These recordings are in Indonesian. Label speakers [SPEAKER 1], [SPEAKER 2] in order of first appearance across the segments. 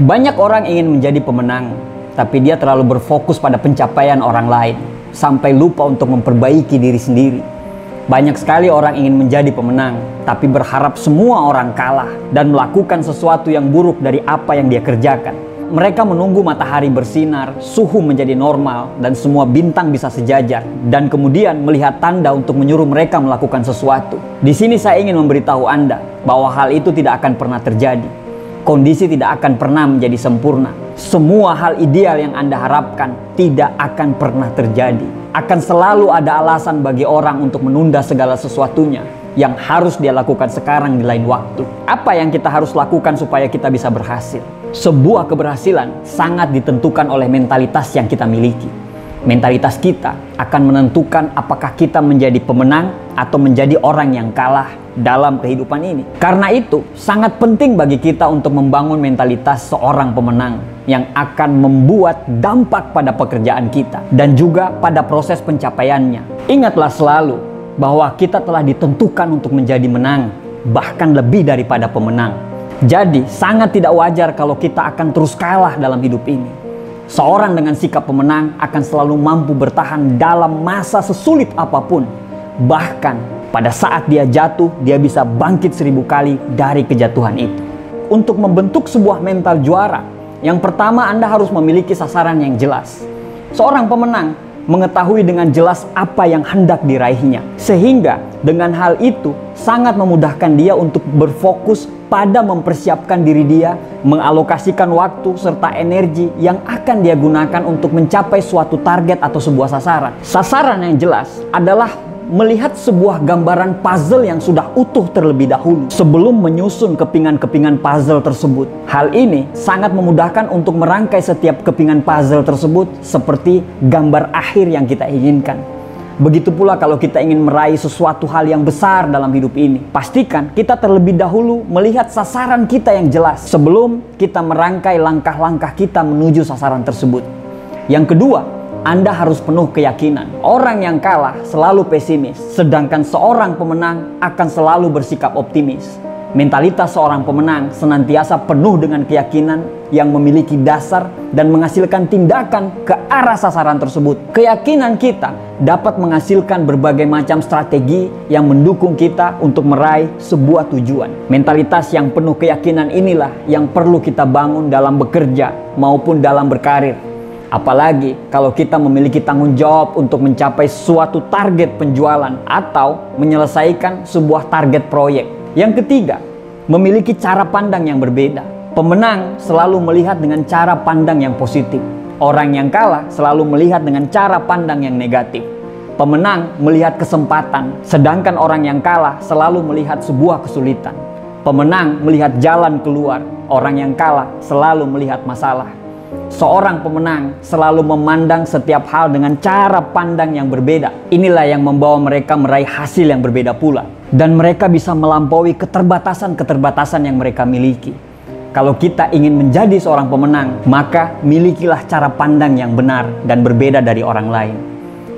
[SPEAKER 1] Banyak orang ingin menjadi pemenang, tapi dia terlalu berfokus pada pencapaian orang lain, sampai lupa untuk memperbaiki diri sendiri. Banyak sekali orang ingin menjadi pemenang, tapi berharap semua orang kalah dan melakukan sesuatu yang buruk dari apa yang dia kerjakan. Mereka menunggu matahari bersinar, suhu menjadi normal, dan semua bintang bisa sejajar, dan kemudian melihat tanda untuk menyuruh mereka melakukan sesuatu. Di sini saya ingin memberitahu Anda bahwa hal itu tidak akan pernah terjadi. Kondisi tidak akan pernah menjadi sempurna. Semua hal ideal yang Anda harapkan tidak akan pernah terjadi. Akan selalu ada alasan bagi orang untuk menunda segala sesuatunya yang harus dia lakukan sekarang di lain waktu. Apa yang kita harus lakukan supaya kita bisa berhasil? Sebuah keberhasilan sangat ditentukan oleh mentalitas yang kita miliki. Mentalitas kita akan menentukan apakah kita menjadi pemenang atau menjadi orang yang kalah dalam kehidupan ini. Karena itu, sangat penting bagi kita untuk membangun mentalitas seorang pemenang yang akan membuat dampak pada pekerjaan kita dan juga pada proses pencapaiannya. Ingatlah selalu bahwa kita telah ditentukan untuk menjadi menang, bahkan lebih daripada pemenang. Jadi, sangat tidak wajar kalau kita akan terus kalah dalam hidup ini. Seorang dengan sikap pemenang akan selalu mampu bertahan dalam masa sesulit apapun. Bahkan pada saat dia jatuh, dia bisa bangkit 1000 kali dari kejatuhan itu. Untuk membentuk sebuah mental juara, yang pertama Anda harus memiliki sasaran yang jelas. Seorang pemenang mengetahui dengan jelas apa yang hendak diraihnya. Sehingga dengan hal itu sangat memudahkan dia untuk berfokus pada mempersiapkan diri dia, mengalokasikan waktu serta energi yang akan dia gunakan untuk mencapai suatu target atau sebuah sasaran. Sasaran yang jelas adalah melihat sebuah gambaran puzzle yang sudah utuh terlebih dahulu sebelum menyusun kepingan-kepingan puzzle tersebut. Hal ini sangat memudahkan untuk merangkai setiap kepingan puzzle tersebut seperti gambar akhir yang kita inginkan. Begitu pula kalau kita ingin meraih sesuatu hal yang besar dalam hidup ini, pastikan kita terlebih dahulu melihat sasaran kita yang jelas sebelum kita merangkai langkah-langkah kita menuju sasaran tersebut. Yang kedua, Anda harus penuh keyakinan. Orang yang kalah selalu pesimis, sedangkan seorang pemenang akan selalu bersikap optimis. Mentalitas seorang pemenang senantiasa penuh dengan keyakinan yang memiliki dasar dan menghasilkan tindakan ke arah sasaran tersebut. Keyakinan kita dapat menghasilkan berbagai macam strategi yang mendukung kita untuk meraih sebuah tujuan. Mentalitas yang penuh keyakinan inilah yang perlu kita bangun dalam bekerja maupun dalam berkarir. Apalagi kalau kita memiliki tanggung jawab untuk mencapai suatu target penjualan atau menyelesaikan sebuah target proyek. Yang ketiga, memiliki cara pandang yang berbeda. Pemenang selalu melihat dengan cara pandang yang positif. Orang yang kalah selalu melihat dengan cara pandang yang negatif. Pemenang melihat kesempatan, sedangkan orang yang kalah selalu melihat sebuah kesulitan. Pemenang melihat jalan keluar, orang yang kalah selalu melihat masalah. Seorang pemenang selalu memandang setiap hal dengan cara pandang yang berbeda. Inilah yang membawa mereka meraih hasil yang berbeda pula. Dan mereka bisa melampaui keterbatasan-keterbatasan yang mereka miliki. Kalau kita ingin menjadi seorang pemenang, maka milikilah cara pandang yang benar dan berbeda dari orang lain.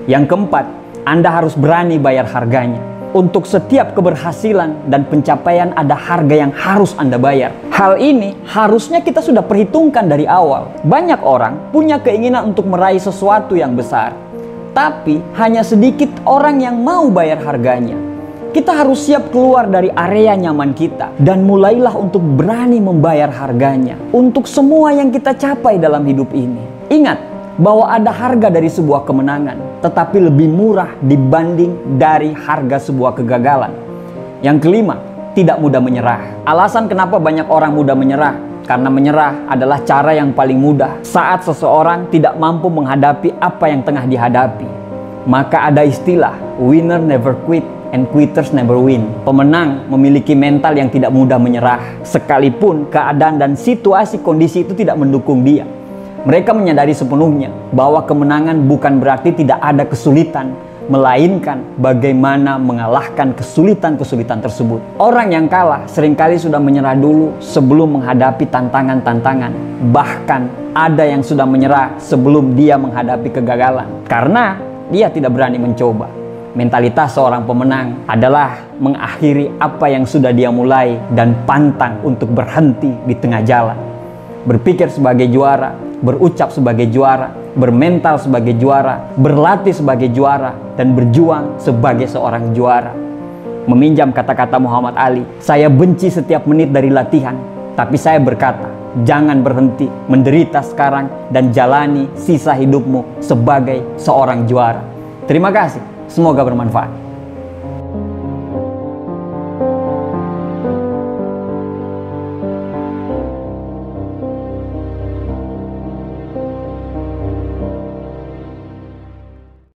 [SPEAKER 1] Yang keempat, Anda harus berani bayar harganya. Untuk setiap keberhasilan dan pencapaian ada harga yang harus Anda bayar. Hal ini harusnya kita sudah perhitungkan dari awal. Banyak orang punya keinginan untuk meraih sesuatu yang besar, tapi hanya sedikit orang yang mau bayar harganya. Kita harus siap keluar dari area nyaman kita dan mulailah untuk berani membayar harganya untuk semua yang kita capai dalam hidup ini. Ingat bahwa ada harga dari sebuah kemenangan, tetapi lebih murah dibanding dari harga sebuah kegagalan. Yang kelima, tidak mudah menyerah. Alasan kenapa banyak orang mudah menyerah, karena menyerah adalah cara yang paling mudah saat seseorang tidak mampu menghadapi apa yang tengah dihadapi. Maka ada istilah, winner never quit and quitters never win. Pemenang memiliki mental yang tidak mudah menyerah, sekalipun keadaan dan situasi kondisi itu tidak mendukung dia. Mereka menyadari sepenuhnya bahwa kemenangan bukan berarti tidak ada kesulitan, melainkan bagaimana mengalahkan kesulitan-kesulitan tersebut. Orang yang kalah seringkali sudah menyerah dulu sebelum menghadapi tantangan-tantangan. Bahkan ada yang sudah menyerah sebelum dia menghadapi kegagalan, karena dia tidak berani mencoba. Mentalitas seorang pemenang adalah mengakhiri apa yang sudah dia mulai dan pantang untuk berhenti di tengah jalan. berpikir sebagai juara, berucap sebagai juara, bermental sebagai juara, berlatih sebagai juara, dan berjuang sebagai seorang juara. Meminjam kata-kata Muhammad Ali, saya benci setiap menit dari latihan, tapi saya berkata, jangan berhenti menderita sekarang dan jalani sisa hidupmu sebagai seorang juara. Terima kasih, semoga bermanfaat.